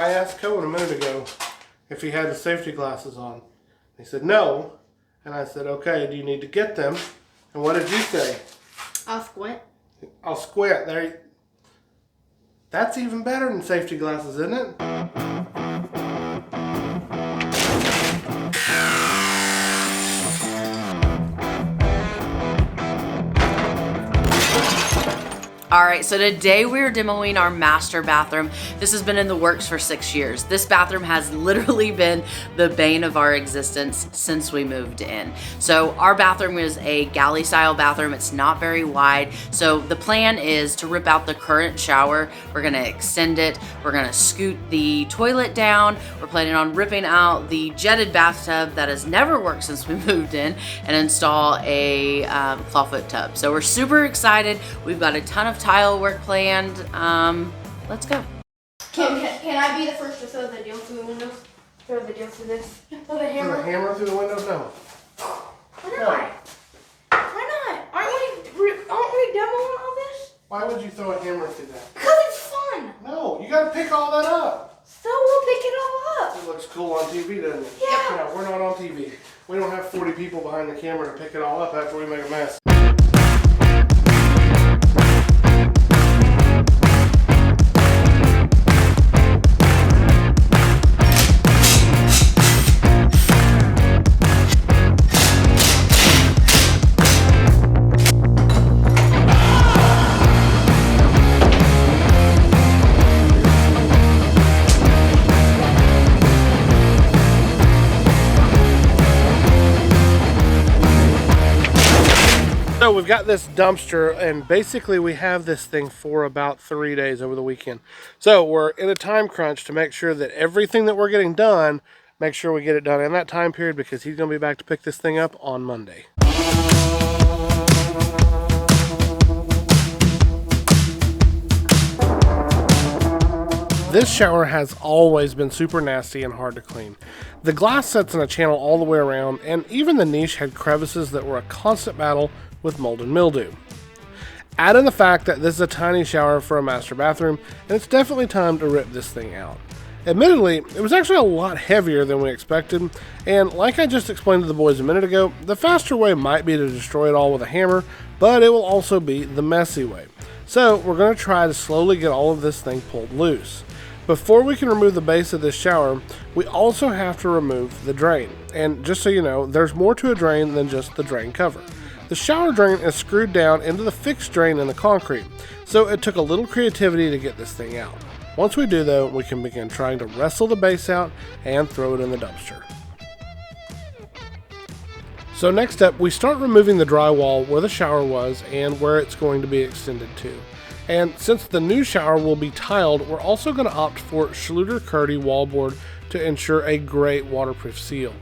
I asked Cohen a minute ago if he had the safety glasses on. He said no, and I said, okay, do you need to get them? And what did you say? I'll squint. I'll squint. There. That's even better than safety glasses, isn't it? All right, so today we're demoing our master bathroom. This has been in the works for 6 years. This bathroom has literally been the bane of our existence since we moved in. So our bathroom is a galley style bathroom. It's not very wide. So the plan is to rip out the current shower. We're gonna extend it. We're gonna scoot the toilet down. We're planning on ripping out the jetted bathtub that has never worked since we moved in and install a clawfoot tub. So we're super excited. We've got a ton of tile work planned. Let's go. Can I be the first to throw the deal through the windows? Throw the deal through this? Throw the hammer? Throw the hammer through the windows? No. Why not? Why not? Aren't we demoing all this? Why would you throw a hammer through that? Because it's fun. No, you gotta pick all that up. So we'll pick it all up. It looks cool on TV, doesn't it? Yeah. No, we're not on TV. We don't have 40 people behind the camera to pick it all up after we make a mess. So we've got this dumpster, and basically we have this thing for about 3 days over the weekend. So we're in a time crunch to make sure that everything that we're getting done, make sure we get it done in that time period, because he's going to be back to pick this thing up on Monday. This shower has always been super nasty and hard to clean. The glass sets in a channel all the way around, and even the niche had crevices that were a constant battle with mold and mildew. Add in the fact that this is a tiny shower for a master bathroom, and it's definitely time to rip this thing out. Admittedly, it was actually a lot heavier than we expected, and like I just explained to the boys a minute ago, the faster way might be to destroy it all with a hammer, but it will also be the messy way. So we're going to try to slowly get all of this thing pulled loose. Before we can remove the base of this shower, we also have to remove the drain. And just so you know, there's more to a drain than just the drain cover. The shower drain is screwed down into the fixed drain in the concrete, so it took a little creativity to get this thing out. Once we do though, we can begin trying to wrestle the base out and throw it in the dumpster. So next up, we start removing the drywall where the shower was and where it's going to be extended to. And since the new shower will be tiled, we're also going to opt for Schluter-Kerdi wallboard to ensure a great waterproof seal.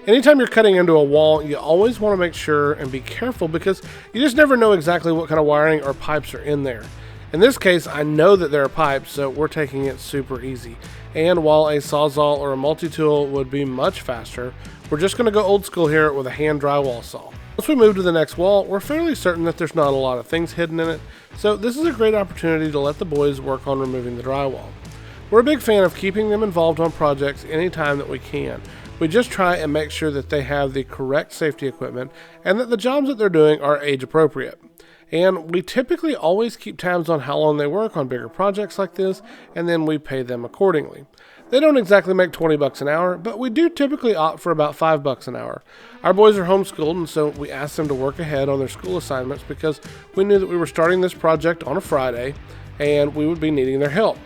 Anytime you're cutting into a wall, you always want to make sure and be careful, because you just never know exactly what kind of wiring or pipes are in there. In this case, I know that there are pipes, so we're taking it super easy. And while a Sawzall or a multi-tool would be much faster, we're just going to go old school here with a hand drywall saw. Once we move to the next wall, we're fairly certain that there's not a lot of things hidden in it, so this is a great opportunity to let the boys work on removing the drywall. We're a big fan of keeping them involved on projects anytime that we can. We just try and make sure that they have the correct safety equipment and that the jobs that they're doing are age appropriate. And we typically always keep tabs on how long they work on bigger projects like this, and then we pay them accordingly. They don't exactly make 20 bucks an hour, but we do typically opt for about 5 bucks an hour. Our boys are homeschooled, and so we asked them to work ahead on their school assignments because we knew that we were starting this project on a Friday and we would be needing their help.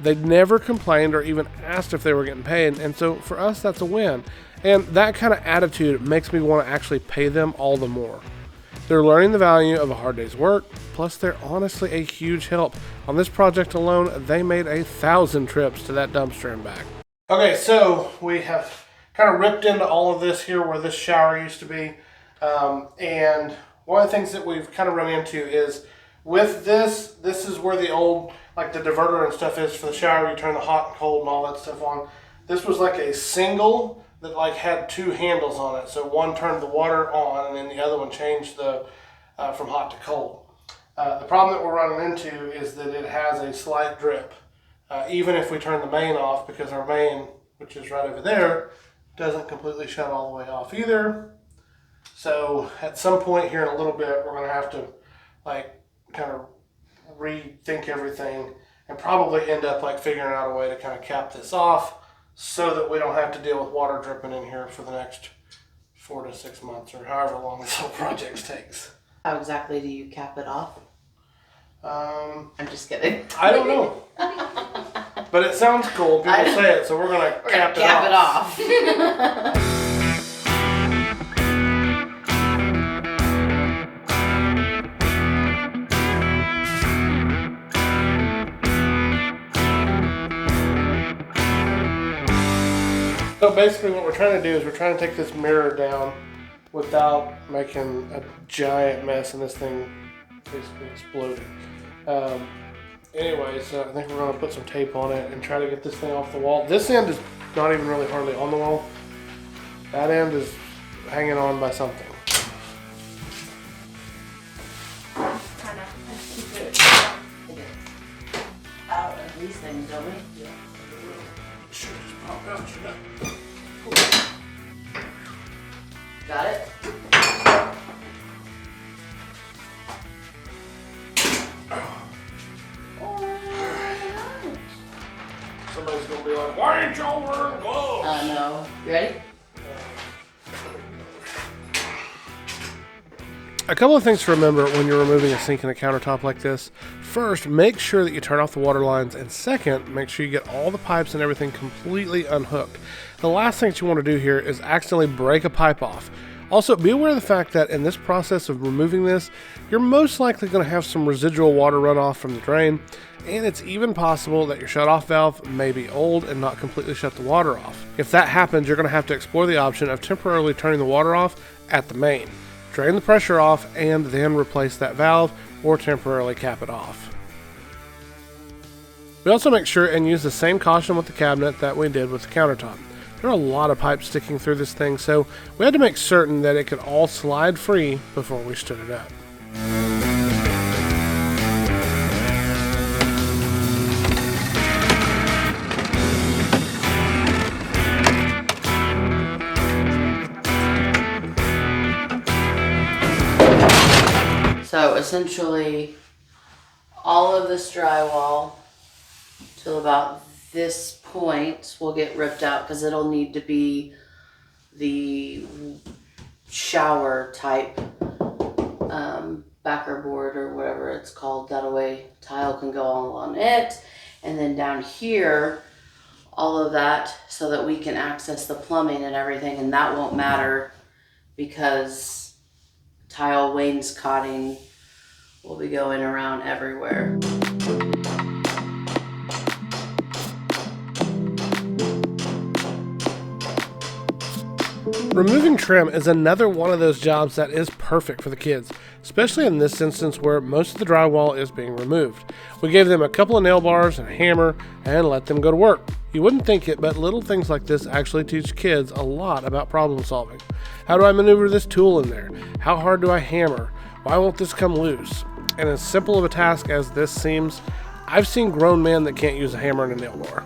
They never complained or even asked if they were getting paid, and so for us that's a win. And that kind of attitude makes me want to actually pay them all the more. They're learning the value of a hard day's work, plus they're honestly a huge help. On this project alone, they made 1,000 trips to that dumpster and back. Okay, so we have kind of ripped into all of this here where this shower used to be. And one of the things that we've kind of run into is with this is where the old, like the diverter and stuff is for the shower. You turn the hot and cold and all that stuff on. This was like a single that like had 2 handles on it. So one turned the water on and then the other one changed the from hot to cold. The problem that we're running into is that it has a slight drip even if we turn the main off, because our main, which is right over there, doesn't completely shut all the way off either. So at some point here in a little bit, we're going to have to like kind of rethink everything and probably end up like figuring out a way to kind of cap this off so that we don't have to deal with water dripping in here for the next 4 to 6 months or however long this whole project takes. How exactly do you cap it off? I'm just kidding. I don't know. But it sounds cool. People say it, so we're going to cap it off. So basically what we're trying to do is we're trying to take this mirror down without making a giant mess and this thing basically exploded. Anyway, so I think we're going to put some tape on it and try to get this thing off the wall. This end is not even really hardly on the wall. That end is hanging on by something. Kind of keep it Out of these things, don't we? Yeah. Should just pop out, should I? Got it? Somebody's going to be like, why ain't y'all wearing gloves? No. You ready? A couple of things to remember when you're removing a sink and a countertop like this. First, make sure that you turn off the water lines, and second, make sure you get all the pipes and everything completely unhooked. The last thing that you want to do here is accidentally break a pipe off. Also, be aware of the fact that in this process of removing this, you're most likely going to have some residual water runoff from the drain, and it's even possible that your shutoff valve may be old and not completely shut the water off. If that happens, you're going to have to explore the option of temporarily turning the water off at the main. Drain the pressure off and then replace that valve or temporarily cap it off. We also make sure and use the same caution with the cabinet that we did with the countertop. There are a lot of pipes sticking through this thing, so we had to make certain that it could all slide free before we stood it up. So essentially, all of this drywall till about this point will get ripped out because it'll need to be the shower type backer board or whatever it's called. That way tile can go all on it. And then down here, all of that so that we can access the plumbing and everything, and that won't matter because tile wainscoting will be going around everywhere. Removing trim is another one of those jobs that is perfect for the kids, especially in this instance where most of the drywall is being removed. We gave them a couple of nail bars and a hammer and let them go to work. You wouldn't think it, but little things like this actually teach kids a lot about problem solving. How do I maneuver this tool in there? How hard do I hammer? Why won't this come loose? And as simple of a task as this seems, I've seen grown men that can't use a hammer and a nail bar.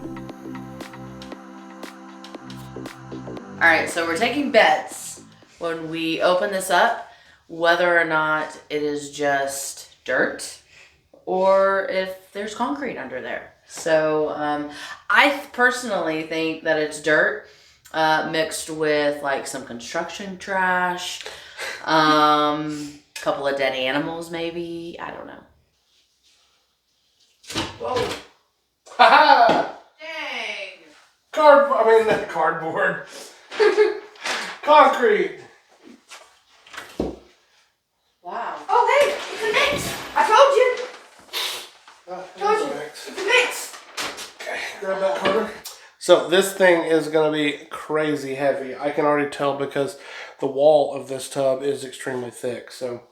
All right, so we're taking bets when we open this up, whether or not it is just dirt or if there's concrete under there. So I personally think that it's dirt mixed with like some construction trash, couple of dead animals maybe, I don't know. Whoa. Ha-ha! Dang! Cardboard. Concrete. Wow. Oh, hey, it's a mix. I told you. It's a mix. Okay, grab that, Carter. So this thing is going to be crazy heavy. I can already tell because the wall of this tub is extremely thick. So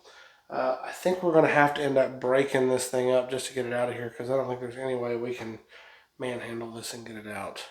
I think we're going to have to end up breaking this thing up just to get it out of here because I don't think there's any way we can manhandle this and get it out.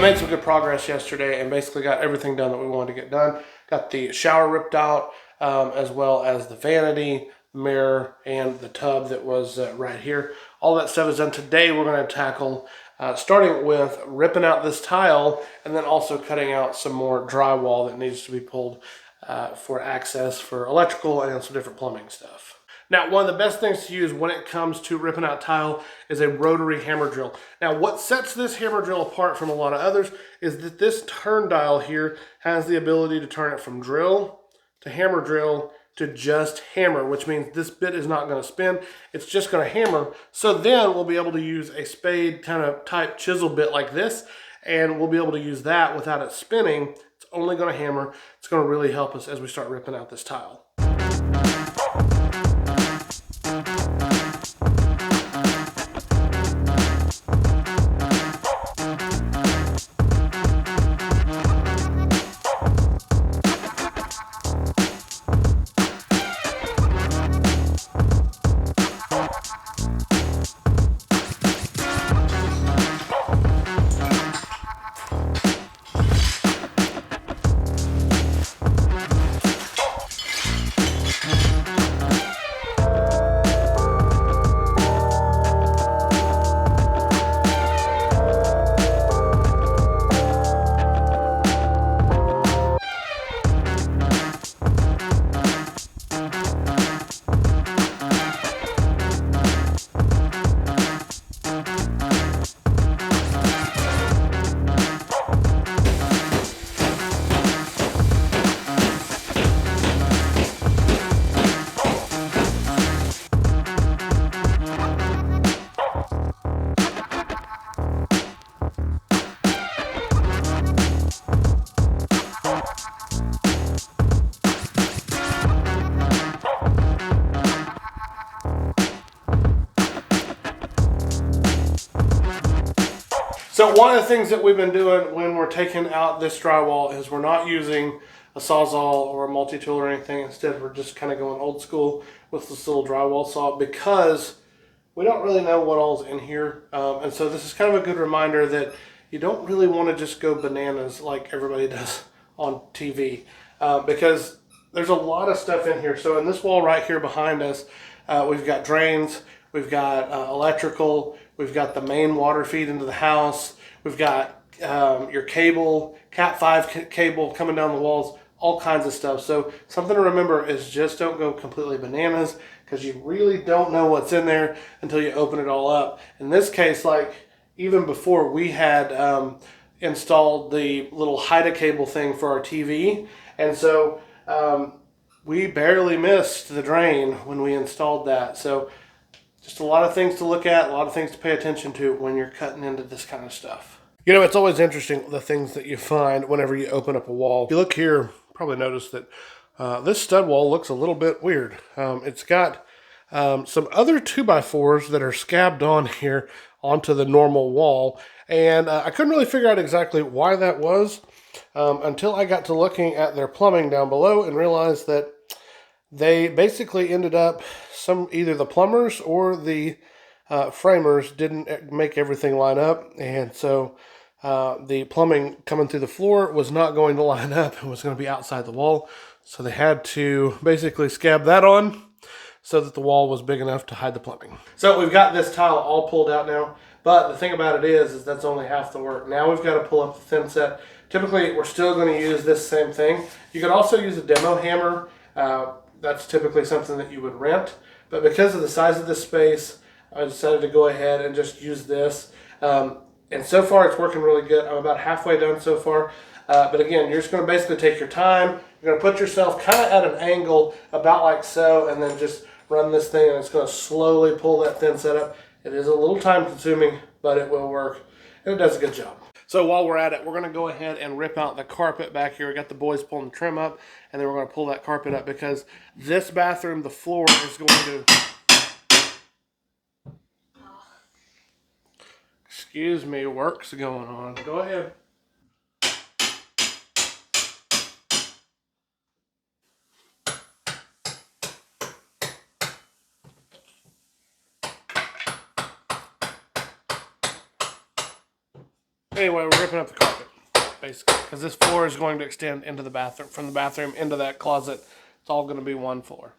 made some good progress yesterday and basically got everything done that we wanted to get done. Got the shower ripped out, as well as the vanity, mirror, and the tub that was right here. All that stuff is done. Today we're going to tackle starting with ripping out this tile and then also cutting out some more drywall that needs to be pulled for access for electrical and some different plumbing stuff. Now, one of the best things to use when it comes to ripping out tile is a rotary hammer drill. Now, what sets this hammer drill apart from a lot of others is that this turn dial here has the ability to turn it from drill to hammer drill to just hammer, which means this bit is not going to spin. It's just going to hammer. So then we'll be able to use a spade kind of type chisel bit like this, and we'll be able to use that without it spinning. It's only going to hammer. It's going to really help us as we start ripping out this tile. So one of the things that we've been doing when we're taking out this drywall is we're not using a Sawzall or a multi-tool or anything. Instead, we're just kind of going old school with this little drywall saw because we don't really know what all's in here. And so this is kind of a good reminder that you don't really want to just go bananas like everybody does on TV because there's a lot of stuff in here. So in this wall right here behind us, we've got drains, we've got electrical, we've got the main water feed into the house, we've got your cable, Cat 5 cable coming down the walls, all kinds of stuff. So something to remember is just don't go completely bananas because you really don't know what's in there until you open it all up. In this case, like even before we had installed the little HIDA cable thing for our TV, and so we barely missed the drain when we installed that. So just a lot of things to look at, a lot of things to pay attention to when you're cutting into this kind of stuff. You know, it's always interesting the things that you find whenever you open up a wall. If you look here, probably notice that this stud wall looks a little bit weird. It's got some other 2x4s that are scabbed on here onto the normal wall. And I couldn't really figure out exactly why that was until I got to looking at their plumbing down below and realized that they basically ended up, either the plumbers or the framers didn't make everything line up. And so the plumbing coming through the floor was not going to line up and was going to be outside the wall. So they had to basically scab that on so that the wall was big enough to hide the plumbing. So we've got this tile all pulled out now, but the thing about it is that's only half the work. Now we've got to pull up the thin set. Typically, we're still going to use this same thing. You could also use a demo hammer. That's typically something that you would rent, but because of the size of this space, I decided to go ahead and just use this. And so far, it's working really good. I'm about halfway done so far. But again, you're just going to basically take your time. You're going to put yourself kind of at an angle about like so, and then just run this thing, and it's going to slowly pull that thin set up. It is a little time consuming, but it will work, and it does a good job. So while we're at it, we're going to go ahead and rip out the carpet back here. We got the boys pulling the trim up, and then we're going to pull that carpet up because this bathroom, the floor is going to... Excuse me, work's going on. Go ahead. Anyway, we're ripping up the carpet, basically, because this floor is going to extend into the bathroom, from the bathroom into that closet. It's all going to be one floor.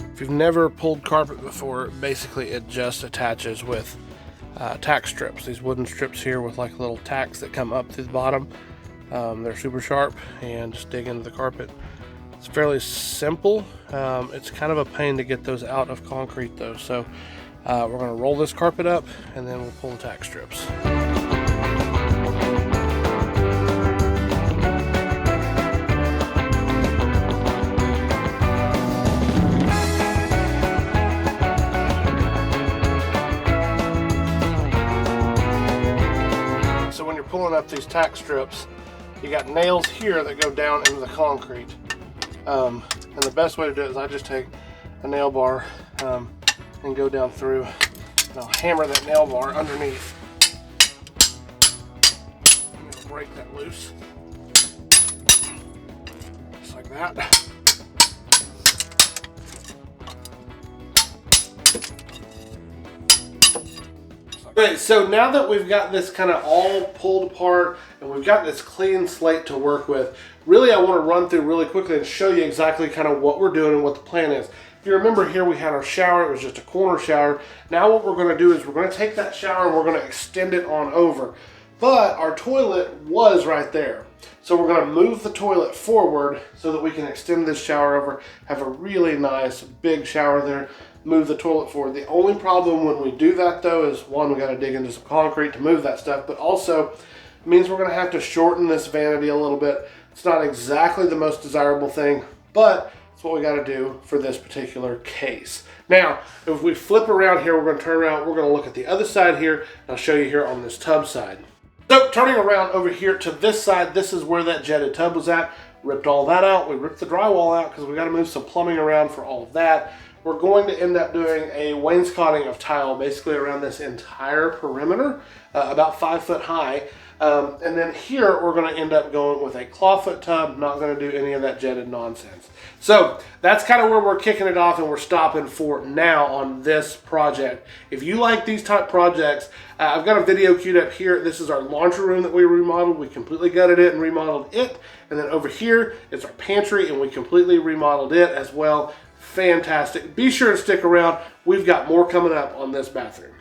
If you've never pulled carpet before, basically it just attaches with tack strips. These wooden strips here with like little tacks that come up to the bottom. They're super sharp and just dig into the carpet. It's fairly simple. It's kind of a pain to get those out of concrete though. So we're going to roll this carpet up and then we'll pull the tack strips. Pulling up these tack strips, you got nails here that go down into the concrete, and the best way to do it is I just take a nail bar and go down through and I'll hammer that nail bar underneath and it'll break that loose just like that. Okay, so now that we've got this kind of all pulled apart and we've got this clean slate to work with, really I want to run through really quickly and show you exactly kind of what we're doing and what the plan is. If you remember here, we had our shower. It was just a corner shower. Now what we're going to do is we're going to take that shower and we're going to extend it on over. But our toilet was right there. So we're going to move the toilet forward so that we can extend this shower over, have a really nice big shower there, move the toilet forward. The only problem when we do that though is, one, we got to dig into some concrete to move that stuff, but also it means we're going to have to shorten this vanity a little bit. It's not exactly the most desirable thing, but it's what we got to do for this particular case. Now, if we flip around here, we're going to turn around, we're going to look at the other side here, and I'll show you here on this tub side. So turning around over here to this side, this is where that jetted tub was at. Ripped all that out. We ripped the drywall out because we got to move some plumbing around for all of that. We're going to end up doing a wainscoting of tile basically around this entire perimeter, about 5 foot high. And then here we're going to end up going with a clawfoot tub, not going to do any of that jetted nonsense. So that's kind of where we're kicking it off and we're stopping for now on this project. If you like these type projects, I've got a video queued up here. This is our laundry room that we remodeled. We completely gutted it and remodeled it. And then over here is our pantry and we completely remodeled it as well. Fantastic. Be sure to stick around. We've got more coming up on this bathroom.